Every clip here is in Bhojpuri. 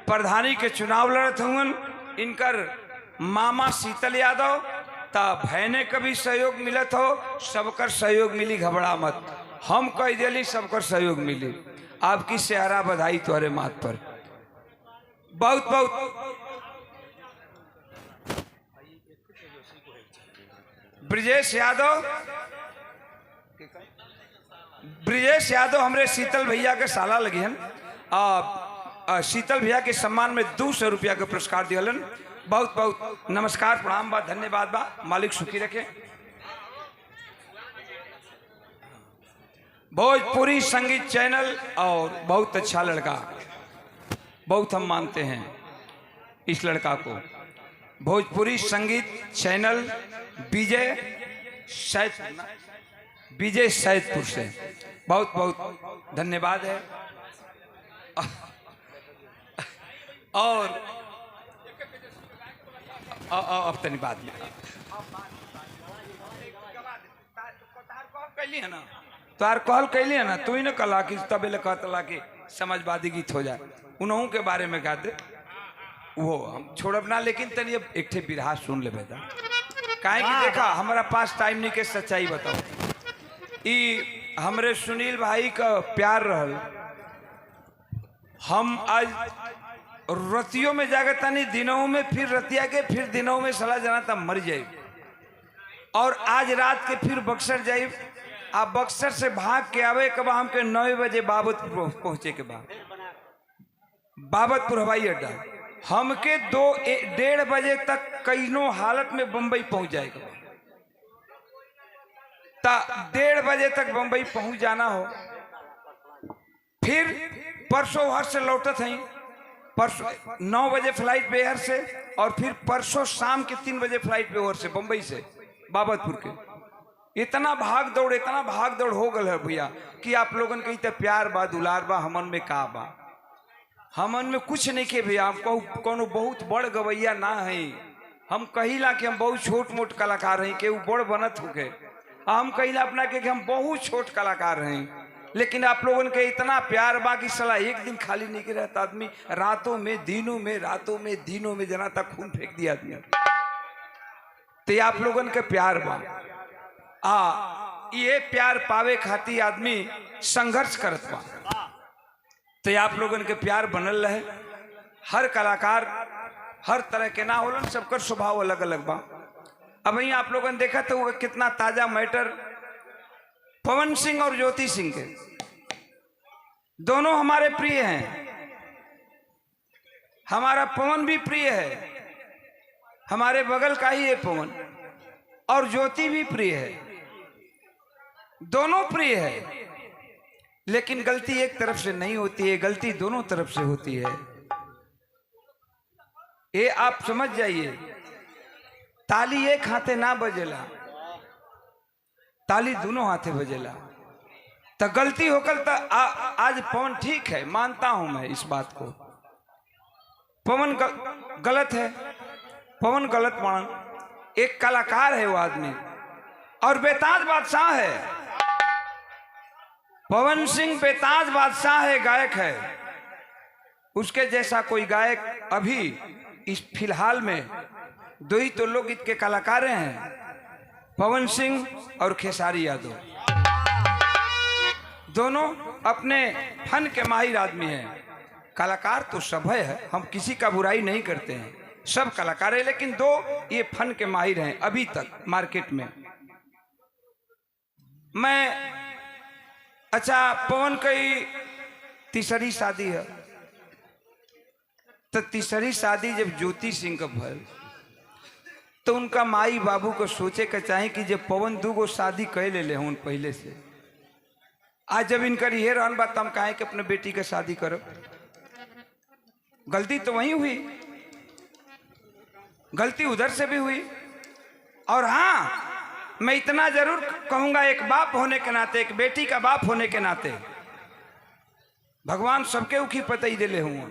प्रधानी के चुनाव लड़त हुन। इनकर मामा शीतल यादव ता भैने का भी सहयोग मिलत हो, सबकर सहयोग मिली, घबरा मत। हम कह दिली सबकर सहयोग मिली। आपकी सेहरा बधाई तुम्हारे माथ पर। बहुत बहुत ब्रिजेश यादव हमरे शीतल भैया के साला लगी हन। शीतल भैया के सम्मान में 200 रुपया का पुरस्कार दिलन। बहुत बहुत नमस्कार, प्रणाम बा, धन्यवाद बा, मालिक सुखी रखे। भोजपुरी संगीत चैनल और बहुत अच्छा लड़का, बहुत हम मानते हैं इस लड़का को। भोजपुरी संगीत चैनल विजय सैदपुर से बहुत बहुत धन्यवाद है। और अब धन्यवाद कैली है ना, तार कहल कैली है ना, तू ही ना कला कि तबे ले कहतला कि समाजवादी गीत हो जाए। उन्हों के बारे में गा दे, वो हम छोड़ब ना, लेकिन तनी अब एक ठे बिरहा सुन ले बेटा। काहे कि देखा हमारा पास टाइम नहीं के सच्चाई बताओ। ई हमरे सुनील भाई का प्यार रहल। हम आज रतियों में जागता नहीं, दिनों में फिर रतिया के, फिर दिनों में सला जाना तब मर जाए। और आज रात के फिर बक्सर जाए। आप बक्सर से भाग के आवे के बाद हमके 9 बजे बाबतपुर पहुंचे के बाद, बाबतपुर हवाई अड्डा हमके 2-1.5 बजे तक कईनो हालत में बंबई पहुंच जाएगा। 1:30 बजे तक बंबई पहुंच जाना हो। फिर परसों हर से लौटत हैं, परसों 9 बजे फ्लाइट बेहर से, और फिर परसों शाम के 3 बजे फ्लाइट बेहर से, बंबई से बाबतपुर के। इतना भाग दौड़ हो गल है भैया कि आप लोगन के इतना प्यार बा, दुलार बा, हमन में का बा, हमन में कुछ नहीं के भैया। हम कोनो बहुत बड़ गवैया ना है। हम कहिला कि हम बहुत छोट मोट कलाकार हैं, के बड़ बनत हो गए। हम कहिला अपना के कि हम बहुत छोट कलाकार हैं, लेकिन आप लोगन के इतना प्यार बा कि सला एक दिन खाली नहीं रहता आदमी। रातों में दिनों में जना तक खून फेंक दिया आदमी। तो आप लोगन के प्यार बा। ये प्यार पावे खातिर आदमी संघर्ष करत बा। तो आप लोगन के प्यार बनल रहे। हर कलाकार हर तरह के ना होलन, सबकर स्वभाव अलग अलग बा। अब यही आप लोगन देखा तो कितना ताजा मैटर पवन सिंह और ज्योति सिंह के, दोनों हमारे प्रिय हैं। हमारा पवन भी प्रिय है, हमारे बगल का ही है पवन, और ज्योति भी प्रिय है, दोनों प्रिय है। लेकिन गलती एक तरफ से नहीं होती है, गलती दोनों तरफ से होती है। ये आप समझ जाइए। ताली एक हाथे ना बजेला, ताली दोनों हाथे बजेला। तो गलती होकर तो आज पवन ठीक है, मानता हूं मैं इस बात को। पवन गलत है, पवन गलत मान। एक कलाकार है वो आदमी, और बेताज बादशाह है। पवन सिंह बेताज बादशाह है, गायक है। उसके जैसा कोई गायक अभी इस फिलहाल में 2 ही तो लोकगीत के कलाकार हैं, पवन सिंह और खेसारी यादव। दोनों अपने फन के माहिर आदमी हैं। कलाकार तो सब है, हम किसी का बुराई नहीं करते हैं, सब कलाकार है। लेकिन 2 ये फन के माहिर हैं अभी तक मार्केट में। मैं अच्छा, पवन की तीसरी शादी है। तो तीसरी शादी जब ज्योति सिंह का भल, तो उनका माई बाबू को सोचे का चाहे कि जब पवन 2 गो शादी कर ले हूं पहले से, आज जब इनकर ये रहन बात, हम कहे कि अपने बेटी का शादी करो। गलती तो वही हुई, गलती उधर से भी हुई। और हाँ, मैं इतना जरूर कहूंगा, एक बाप होने के नाते, एक बेटी का बाप होने के नाते, भगवान सबके उखी पतई दिले हुआ,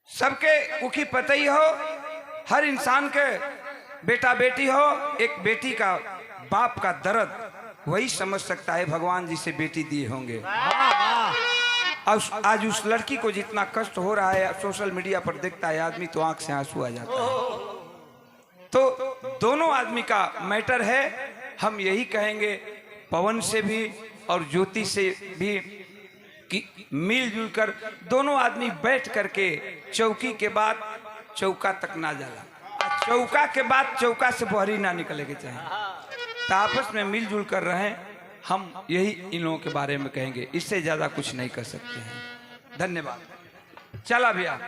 सबके उखी पतई हो। हर इंसान के बेटा बेटी हो, एक बेटी का बाप का दर्द वही समझ सकता है भगवान जिसे बेटी दिए होंगे। आज उस लड़की को जितना कष्ट हो रहा है सोशल मीडिया पर देखता है आदमी तो आंख से आंसू आ जाता है। तो दोनों आदमी का मैटर है। हम यही कहेंगे पवन से भी और ज्योति से भी कि मिलजुल कर दोनों आदमी बैठ करके चौकी के बाद चौका तक ना जाला, चौका के बाद चौका से बहरी ना निकले के चाहिए। तो आपस में मिलजुल कर रहें, हम यही इन लोगों के बारे में कहेंगे, इससे ज्यादा कुछ नहीं कर सकते हैं। धन्यवाद। चला भैया।